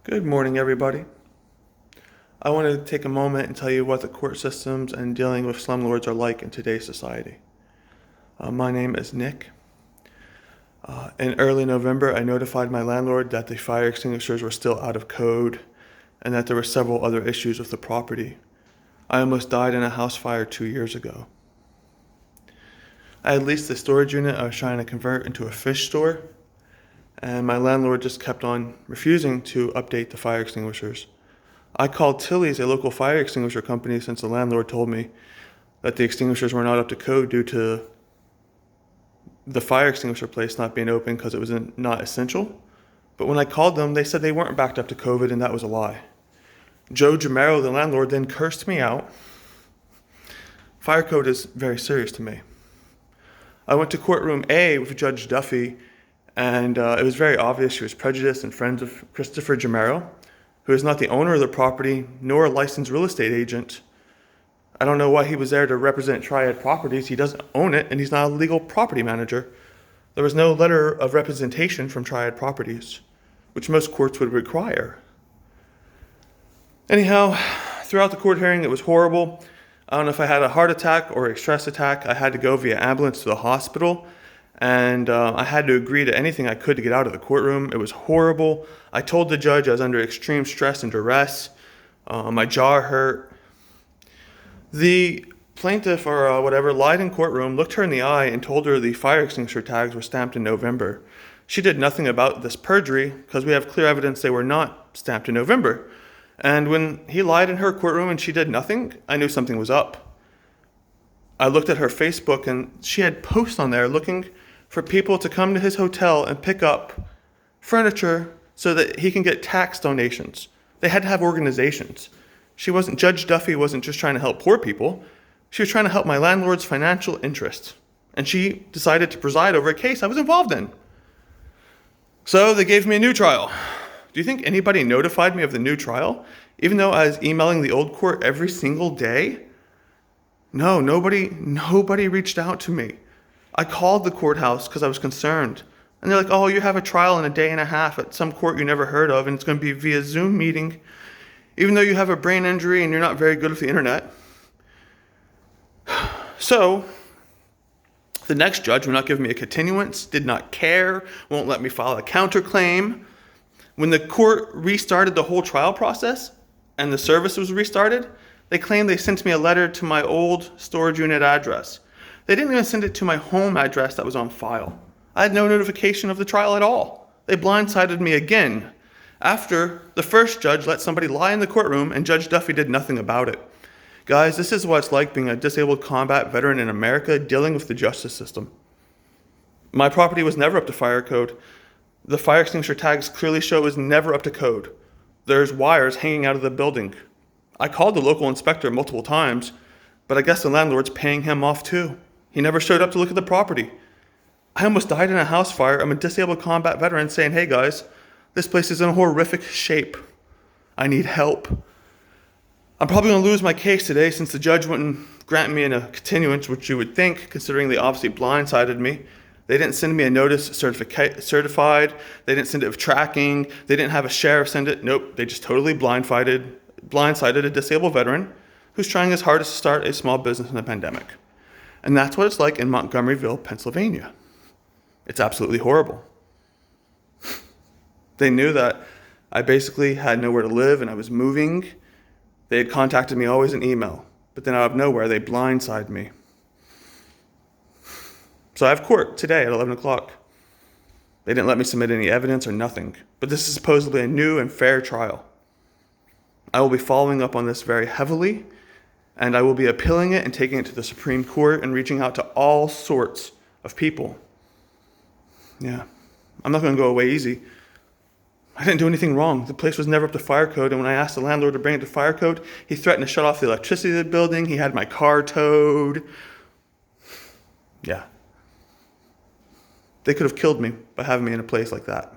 Good morning, everybody. I want to take a moment and tell you what the court systems and dealing with slumlords are like in today's society. My name is Nick. In early November, I notified my landlord that the fire extinguishers were still out of code and that there were several other issues with the property. I almost died in a house fire 2 years ago. I had leased the storage unit I was trying to convert into a fish store, and my landlord just kept on refusing to update the fire extinguishers. I called Tilly's, a local fire extinguisher company, since the landlord told me that the extinguishers were not up to code due to the fire extinguisher place not being open because it was not essential. But when I called them, they said they weren't backed up to COVID, and that was a lie. Joe Jamero, the landlord, then cursed me out. Fire code is very serious to me. I went to courtroom A with Judge Duffy, and it was very obvious she was prejudiced and friends of Christopher Jamero, who is not the owner of the property nor a licensed real estate agent. I don't know why he was there to represent Triad Properties. He doesn't own it, and he's not a legal property manager. There was no letter of representation from Triad Properties, which most courts would require. Anyhow, throughout the court hearing, it was horrible. I don't know if I had a heart attack or a stress attack. I had to go via ambulance to the hospital, and I had to agree to anything I could to get out of the courtroom. It was horrible. I told the judge I was under extreme stress and duress. My jaw hurt. The plaintiff or whatever lied in courtroom, looked her in the eye, and told her the fire extinguisher tags were stamped in November. She did nothing about this perjury because we have clear evidence they were not stamped in November. And when he lied in her courtroom and she did nothing, I knew something was up. I looked at her Facebook, and she had posts on there looking for people to come to his hotel and pick up furniture so that he can get tax donations. They had to have organizations. Judge Duffy wasn't just trying to help poor people. She was trying to help my landlord's financial interests. And she decided to preside over a case I was involved in. So they gave me a new trial. Do you think anybody notified me of the new trial, even though I was emailing the old court every single day? No, nobody reached out to me. I called the courthouse because I was concerned. And they're like, oh, you have a trial in a day and a half at some court you never heard of, and it's going to be via Zoom meeting, even though you have a brain injury and you're not very good with the internet. So the next judge would not give me a continuance, did not care, won't let me file a counterclaim. When the court restarted the whole trial process and the service was restarted, they claimed they sent me a letter to my old storage unit address. They didn't even send it to my home address that was on file. I had no notification of the trial at all. They blindsided me again after the first judge let somebody lie in the courtroom and Judge Duffy did nothing about it. Guys, this is what it's like being a disabled combat veteran in America dealing with the justice system. My property was never up to fire code. The fire extinguisher tags clearly show it was never up to code. There's wires hanging out of the building. I called the local inspector multiple times, but I guess the landlord's paying him off too. He never showed up to look at the property. I almost died in a house fire. I'm a disabled combat veteran saying, hey guys, this place is in a horrific shape. I need help. I'm probably going to lose my case today since the judge wouldn't grant me a continuance, which you would think, considering they obviously blindsided me. They didn't send me a notice certified. They didn't send it with tracking. They didn't have a sheriff send it. Nope, they just totally blindsided a disabled veteran who's trying his hardest to start a small business in a pandemic. And that's what it's like in Montgomeryville, Pennsylvania. It's absolutely horrible. They knew that I basically had nowhere to live and I was moving. They had contacted me always in email, but then out of nowhere, they blindsided me. So I have court today at 11 o'clock. They didn't let me submit any evidence or nothing, but this is supposedly a new and fair trial. I will be following up on this very heavily, and I will be appealing it and taking it to the Supreme Court and reaching out to all sorts of people. Yeah, I'm not going to go away easy. I didn't do anything wrong. The place was never up to fire code, and when I asked the landlord to bring it to fire code, he threatened to shut off the electricity of the building. He had my car towed. Yeah. They could have killed me by having me in a place like that.